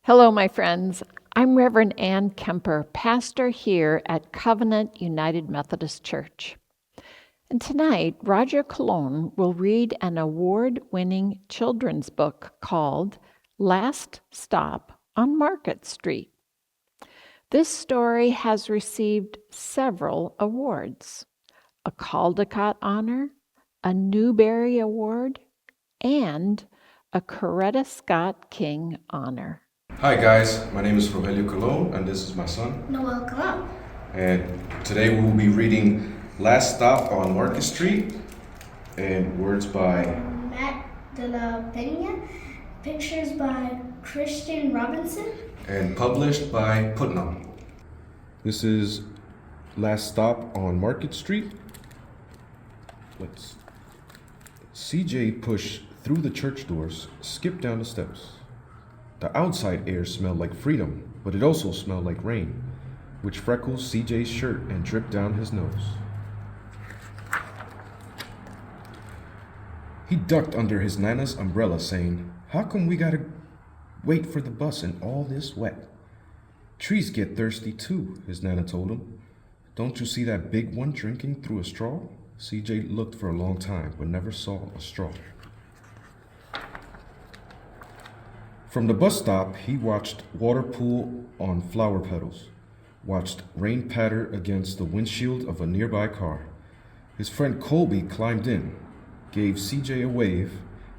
Hello, my friends. I'm Reverend Ann Kemper, pastor here at Covenant United Methodist Church. And tonight, Roger Cologne will read an award-winning children's book called Last Stop on Market Street. This story has received several awards: a Caldecott Honor, a Newbery Award, and a Coretta Scott King Honor. Hi guys, my name is Rogelio Cologne and this is my son. Noel Cologne. And today we will be reading Last Stop on Market Street and words by Matt de la Peña, pictures by Christian Robinson, and published by Putnam. This is Last Stop on Market Street. CJ pushed through the church doors, skipped down the steps. The outside air smelled like freedom, but it also smelled like rain, which freckled CJ's shirt and dripped down his nose. He ducked under his Nana's umbrella, saying, "How come we gotta wait for the bus in all this wet?" "Trees get thirsty too," his Nana told him. "Don't you see that big one drinking through a straw?" CJ looked for a long time, but never saw a straw. From the bus stop, he watched water pool on flower petals, watched rain patter against the windshield of a nearby car. His friend Colby climbed in, gave CJ a wave,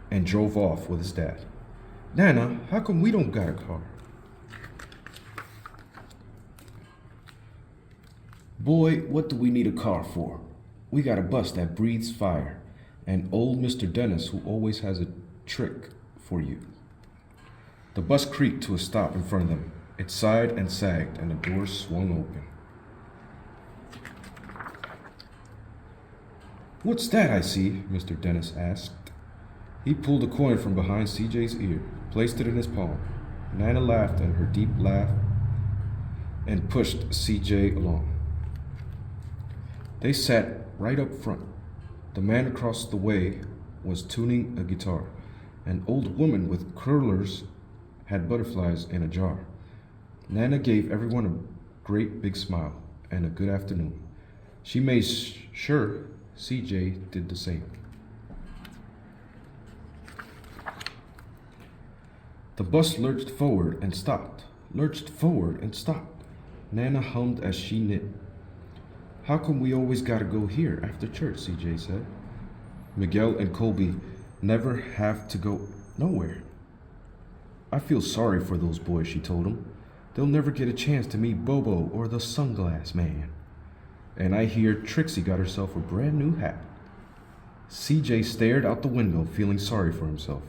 and drove off with his dad. "Nana, how come we don't got a car?" "Boy, what do we need a car for? We got a bus that breathes fire, and old Mr. Dennis who always has a trick for you." The bus creaked to a stop in front of them. It sighed and sagged, and the doors swung open. "What's that I see?" Mr. Dennis asked. He pulled a coin from behind CJ's ear, placed it in his palm. Nana laughed and her deep laugh and pushed CJ along. They sat right up front. The man across the way was tuning a guitar. An old woman with curlers had butterflies in a jar. Nana gave everyone a great big smile and a good afternoon. She made sure CJ did the same. The bus lurched forward and stopped, lurched forward and stopped. Nana hummed as she knit. "How come we always gotta go here after church?" CJ said. "Miguel and Colby never have to go nowhere." "I feel sorry for those boys," she told him. "They'll never get a chance to meet Bobo or the Sunglass Man. And I hear Trixie got herself a brand new hat." CJ stared out the window, feeling sorry for himself.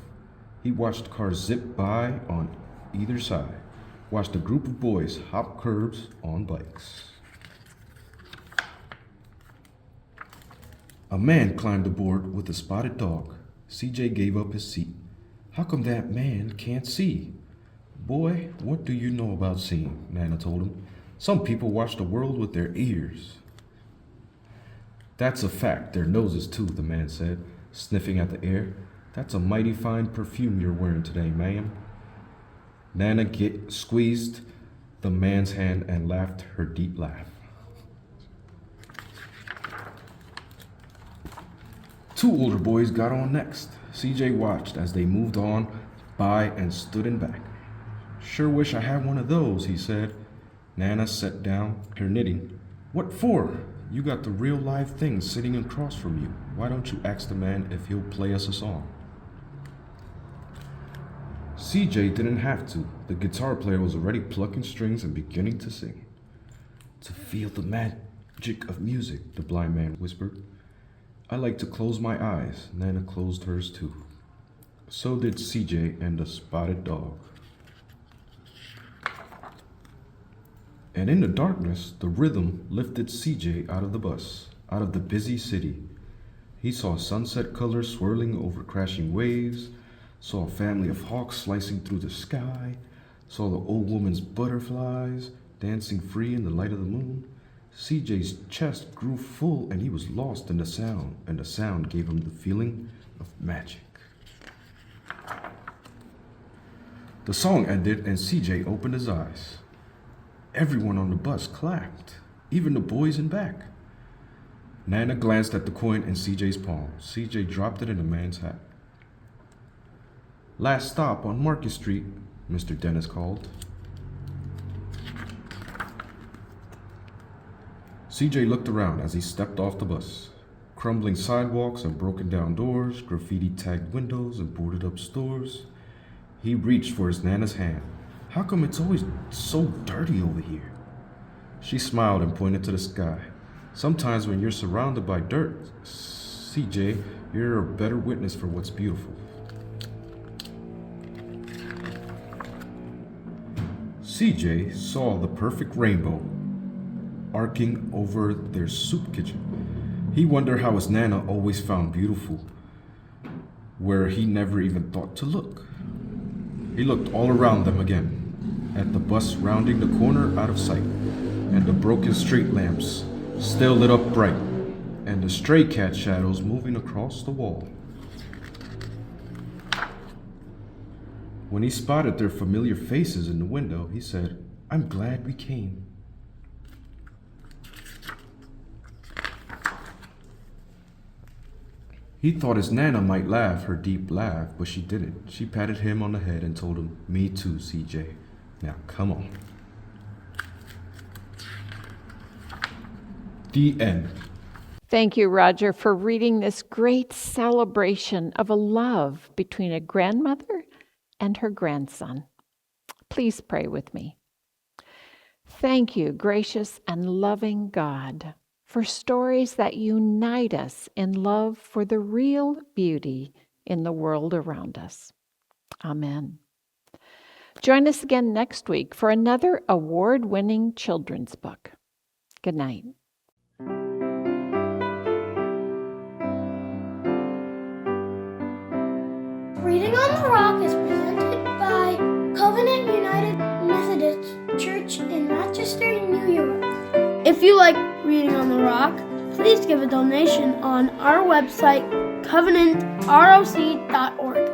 He watched cars zip by on either side, watched a group of boys hop curbs on bikes. A man climbed aboard with a spotted dog. CJ gave up his seat. "How come that man can't see?" "Boy, what do you know about seeing?" Nana told him. "Some people watch the world with their ears." "That's a fact, their noses too," the man said, sniffing at the air. "That's a mighty fine perfume you're wearing today, ma'am." Nana squeezed the man's hand and laughed her deep laugh. Two older boys got on next. CJ watched as they moved on by and stood in back. "Sure wish I had one of those," he said. Nana set down her knitting. "What for? You got the real live thing sitting across from you. Why don't you ask the man if he'll play us a song?" CJ didn't have to. The guitar player was already plucking strings and beginning to sing. "To feel the magic of music," the blind man whispered. "I like to close my eyes." Nana closed hers too. So did CJ and the spotted dog. And in the darkness, the rhythm lifted CJ out of the bus, out of the busy city. He saw sunset colors swirling over crashing waves, saw a family of hawks slicing through the sky, saw the old woman's butterflies dancing free in the light of the moon. CJ's chest grew full and he was lost in the sound, and the sound gave him the feeling of magic. The song ended and CJ opened his eyes. Everyone on the bus clapped, even the boys in back. Nana glanced at the coin in CJ's palm. CJ dropped it in the man's hat. Last stop on Market Street, Mr. Dennis called. CJ looked around as he stepped off the bus. Crumbling sidewalks and broken down doors, graffiti-tagged windows and boarded-up stores. He reached for his Nana's hand. How come it's always so dirty over here? She smiled and pointed to the sky. Sometimes when you're surrounded by dirt, CJ, you're a better witness for what's beautiful. CJ saw the perfect rainbow arcing over their soup kitchen. He wondered how his Nana always found beautiful where he never even thought to look. He looked all around them again, at the bus rounding the corner out of sight, and the broken street lamps still lit up bright, and the stray cat shadows moving across the wall. When he spotted their familiar faces in the window, he said, "I'm glad we came." He thought his Nana might laugh her deep laugh, but she didn't. She patted him on the head and told him, "Me too, CJ. Now come on." The end. Thank you, Roger, for reading this great celebration of a love between a grandmother and her grandson. Please pray with me. Thank you, gracious and loving God, for stories that unite us in love for the real beauty in the world around us. Amen. Join us again next week for another award-winning children's book. Good night. Reading on the Rock is presented by Covenant United Methodist Church in Rochester, New York. If you like Reading on the Rock, please give a donation on our website, covenantroc.org.